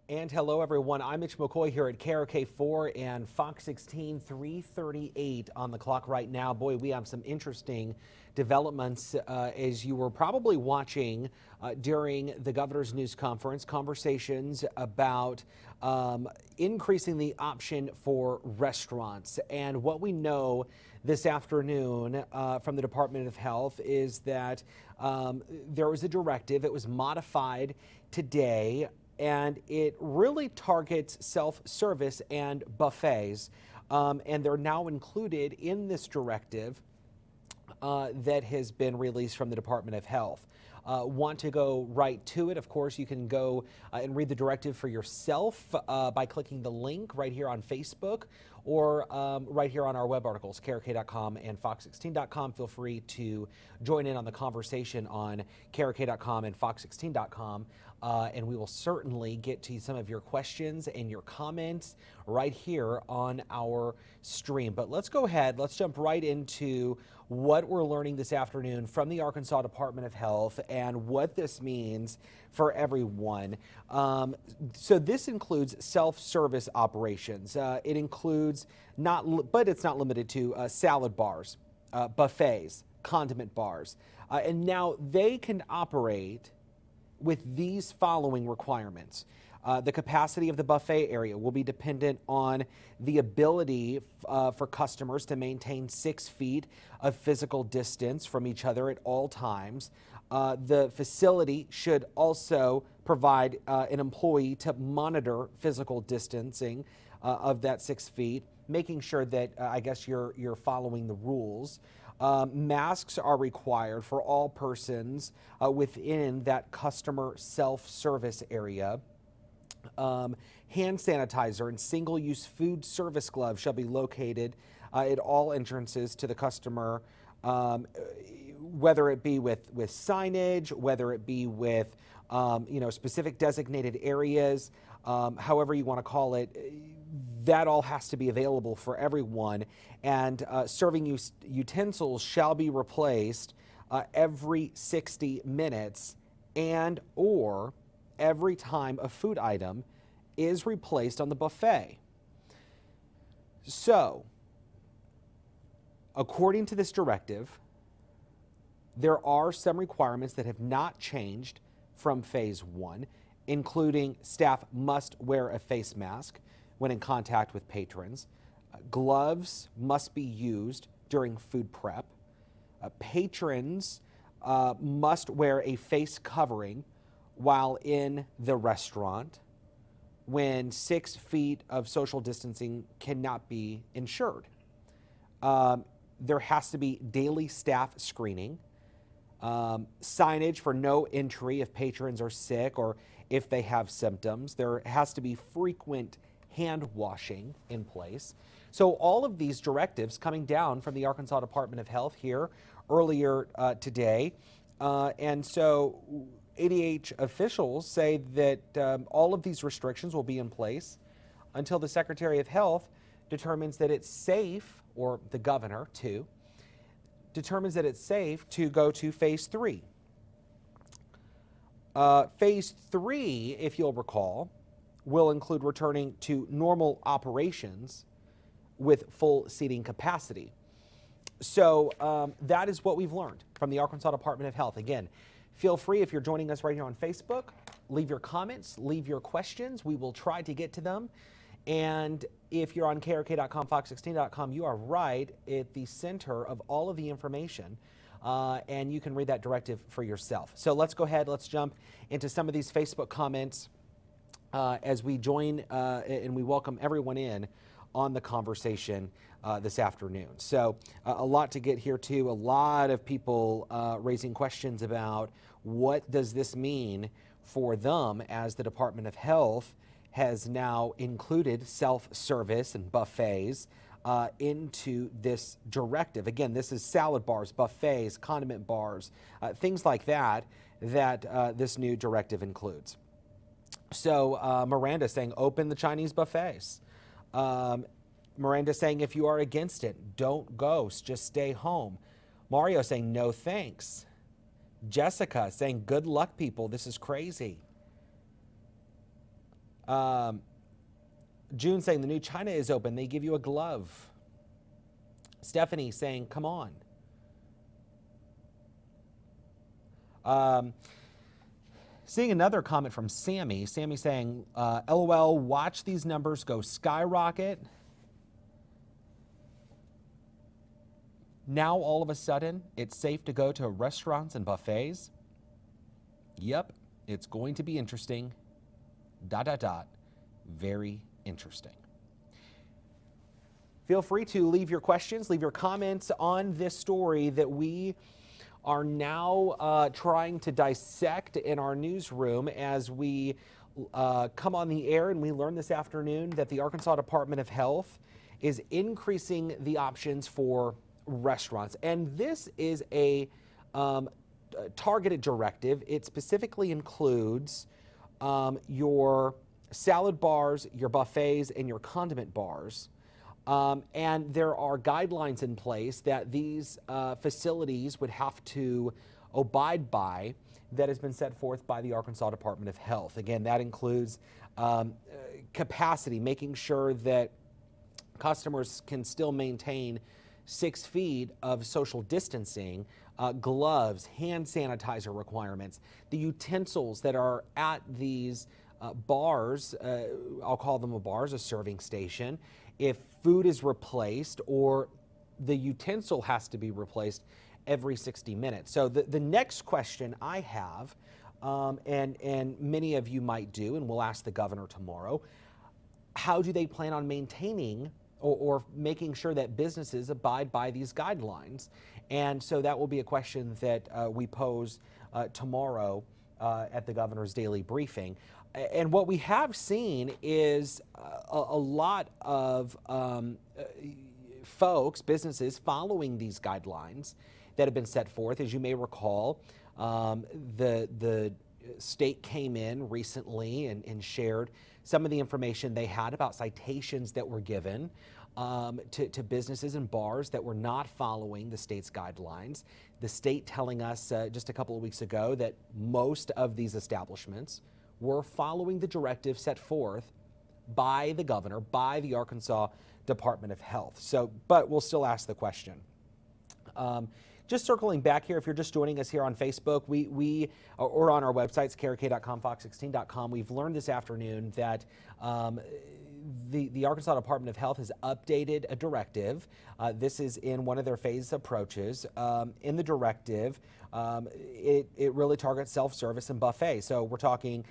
And hello, everyone. I'm Mitch McCoy here at KRK4 and Fox 16, 3:38 on the clock right now. Boy, we have some interesting developments as you were probably watching during the governor's news conference, conversations about increasing the option for restaurants. And what we know this afternoon from the Department of Health is that there was a directive. It was modified today, and it really targets self-service and buffets, and they're now included in this directive that has been released from the Department of Health. Want to go right to it? Of course, you can go and read the directive for yourself by clicking the link right here on Facebook or right here on our web articles, krk.com and fox16.com. Feel free to join in on the conversation on krk.com and fox16.com. And we will certainly get to some of your questions and your comments right here on our stream. But let's go ahead, let's jump right into what we're learning this afternoon from the Arkansas Department of Health and what this means for everyone. So this includes self-service operations. It includes but it's not limited to salad bars, buffets, condiment bars. And now they can operate with these following requirements. The capacity of the buffet area will be dependent on the ability for customers to maintain 6 feet of physical distance from each other at all times. The facility should also provide an employee to monitor physical distancing of that 6 feet, making sure that I guess you're following the rules. Masks are required for all persons within that customer self-service area. Hand sanitizer and single-use food service gloves shall be located at all entrances to the customer, whether it be with signage, whether it be with specific designated areas, however you want to call it. That all has to be available for everyone, and serving utensils shall be replaced every 60 minutes and or every time a food item is replaced on the buffet. So, according to this directive, there are some requirements that have not changed from phase 1, including staff must wear a face mask when in contact with patrons. Gloves must be used during food prep. Patrons must wear a face covering while in the restaurant when 6 feet of social distancing cannot be ensured. There has to be daily staff screening, signage for no entry if patrons are sick or if they have symptoms. There has to be frequent hand washing in place. So all of these directives coming down from the Arkansas Department of Health here earlier today. And so ADH officials say that all of these restrictions will be in place until the Secretary of Health determines that it's safe, or the governor too, determines that it's safe to go to phase 3. Phase 3, if you'll recall, will include returning to normal operations with full seating capacity. So that is what we've learned from the Arkansas Department of Health. Again, feel free, if you're joining us right here on Facebook, leave your comments, leave your questions. We will try to get to them. And if you're on krk.com, fox16.com, you are right at the center of all of the information. And you can read that directive for yourself. So let's go ahead, let's jump into some of these Facebook comments as we join and we welcome everyone in on the conversation this afternoon. So a lot to get here to, a lot of people raising questions about what does this mean for them as the Department of Health has now included self-service and buffets into this directive. Again, this is salad bars, buffets, condiment bars, things like that, this new directive includes. So Miranda saying, open the Chinese buffets. Miranda saying, if you are against it, don't go, just stay home. Mario saying, no thanks. Jessica saying, good luck, people, this is crazy. June saying the new China is open. They give you a glove. Stephanie saying, come on. Seeing another comment from Sammy. Sammy saying, LOL, watch these numbers go skyrocket. Now, all of a sudden, it's safe to go to restaurants and buffets. Yep, it's going to be interesting. ... Very interesting. Feel free to leave your questions, leave your comments on this story that we are now trying to dissect in our newsroom as we come on the air, and we learned this afternoon that the Arkansas Department of Health is increasing the options for restaurants. And this is a targeted directive. It specifically includes your salad bars, your buffets, and your condiment bars. And there are guidelines in place that these facilities would have to abide by that has been set forth by the Arkansas Department of Health. Again, that includes capacity, making sure that customers can still maintain 6 feet of social distancing, gloves, hand sanitizer requirements, the utensils that are at these bars, I'll call them a bars, a serving station. If food is replaced or the utensil has to be replaced every 60 minutes. So the next question I have, and many of you might do, and we'll ask the governor tomorrow, how do they plan on maintaining or making sure that businesses abide by these guidelines? And so that will be a question that we pose tomorrow at the governor's daily briefing. And what we have seen is a lot of folks, businesses following these guidelines that have been set forth. As you may recall, the state came in recently and shared some of the information they had about citations that were given to businesses and bars that were not following the state's guidelines. The state telling us just a couple of weeks ago that most of these establishments were following the directive set forth by the governor, by the Arkansas Department of Health. So, but we'll still ask the question. Just circling back here, if you're just joining us here on Facebook, or on our websites, krk.com, fox16.com, we've learned this afternoon that the Arkansas Department of Health has updated a directive. This is in one of their phased approaches. In the directive, it really targets self-service and buffets. So we're talking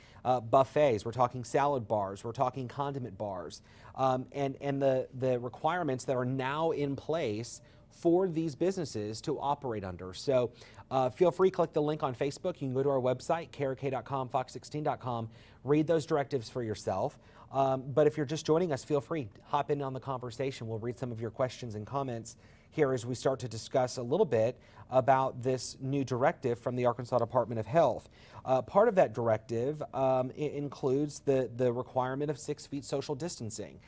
buffets, we're talking salad bars, we're talking condiment bars, and the requirements that are now in place for these businesses to operate under. So feel free, click the link on Facebook. You can go to our website, krk.com, fox16.com, read those directives for yourself. But if you're just joining us, feel free, hop in on the conversation. We'll read some of your questions and comments here as we start to discuss a little bit about this new directive from the Arkansas Department of Health. Part of that directive includes the requirement of 6 feet social distancing.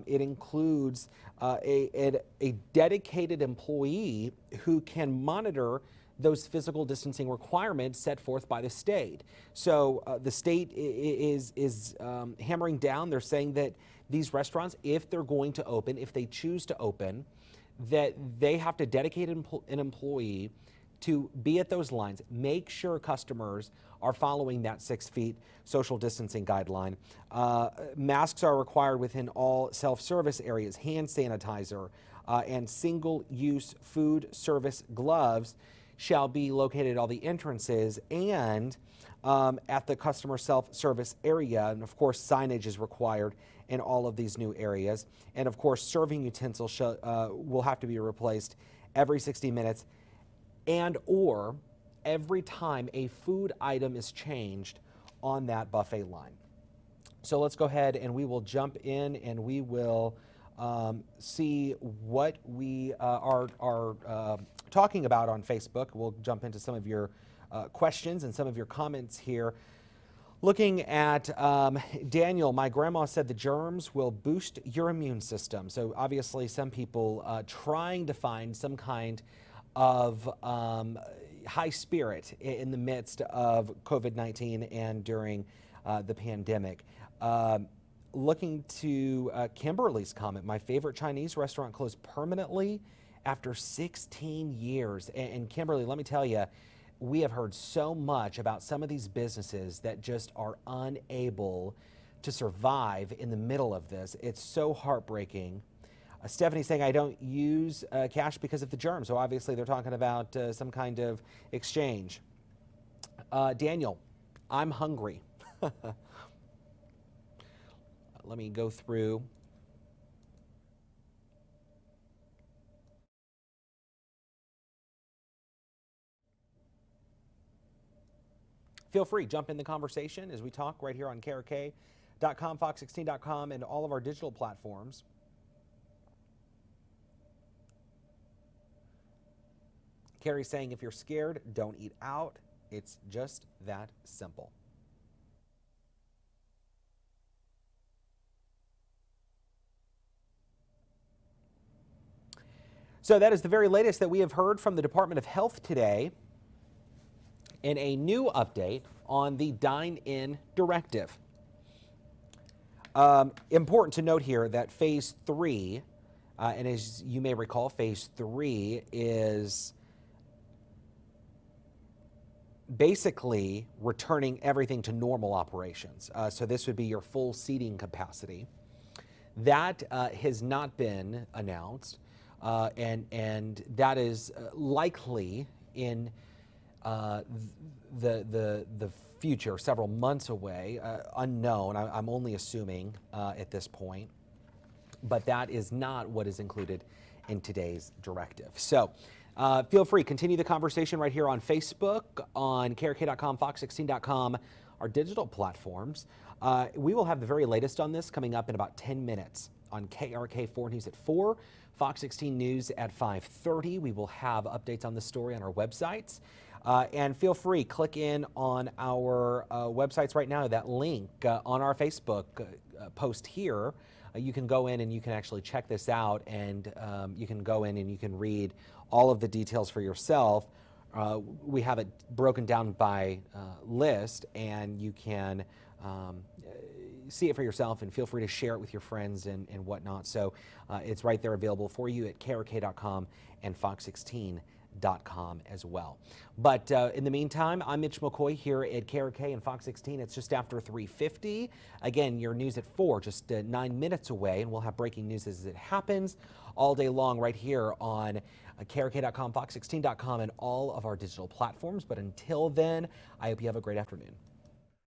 It includes a dedicated employee who can monitor those physical distancing requirements set forth by the state. So the state is hammering down. They're saying that these restaurants, if they're going to open, if they choose to open, that they have to dedicate an employee to be at those lines, make sure customers are following that 6 feet social distancing guideline. Masks are required within all self-service areas, hand sanitizer, and single-use food service gloves shall be located at all the entrances and at the customer self-service area. And of course, signage is required in all of these new areas. And of course, serving utensils will have to be replaced every 60 minutes and or every time a food item is changed on that buffet line. So let's go ahead and we will jump in and we will see what we are talking about on Facebook. We'll jump into some of your questions and some of your comments here. Looking at Daniel, my grandma said the germs will boost your immune system. So obviously some people trying to find some kind of high spirit in the midst of COVID-19 and during the pandemic. Looking to Kimberly's comment, my favorite Chinese restaurant closed permanently after 16 years. And Kimberly, let me tell you, we have heard so much about some of these businesses that just are unable to survive in the middle of this. It's so heartbreaking. Stephanie saying, I don't use cash because of the germs. So obviously they're talking about some kind of exchange. Daniel, I'm hungry. Let me go through. Feel free, jump in the conversation as we talk right here on KRK.com, Fox16.com, and all of our digital platforms. Carrie's saying, if you're scared, don't eat out. It's just that simple. So that is the very latest that we have heard from the Department of Health today in a new update on the dine-in directive. Important to note here that phase 3, and as you may recall, phase 3 is basically returning everything to normal operations. So this would be your full seating capacity. That has not been announced, and that is likely in the future, several months away, unknown. I'm only assuming at this point, but that is not what is included in today's directive. So feel free, continue the conversation right here on Facebook, on KRK.com, Fox16.com, our digital platforms. We will have the very latest on this coming up in about 10 minutes on KRK4 News at 4, Fox 16 News at 5:30. We will have updates on this story on our websites. And feel free, click in on our websites right now, that link on our Facebook post here. You can go in and you can actually check this out, and you can go in and you can read all of the details for yourself. We have it broken down by list, and you can see it for yourself, and feel free to share it with your friends and whatnot. So it's right there available for you at KRK.com and Fox16.com as well. But in the meantime, I'm Mitch McCoy here at KRK and Fox 16. It's just after 3:50. Again, your news at 4, just 9 minutes away, and we'll have breaking news as it happens all day long right here on KRK.com, Fox16.com, and all of our digital platforms. But until then, I hope you have a great afternoon.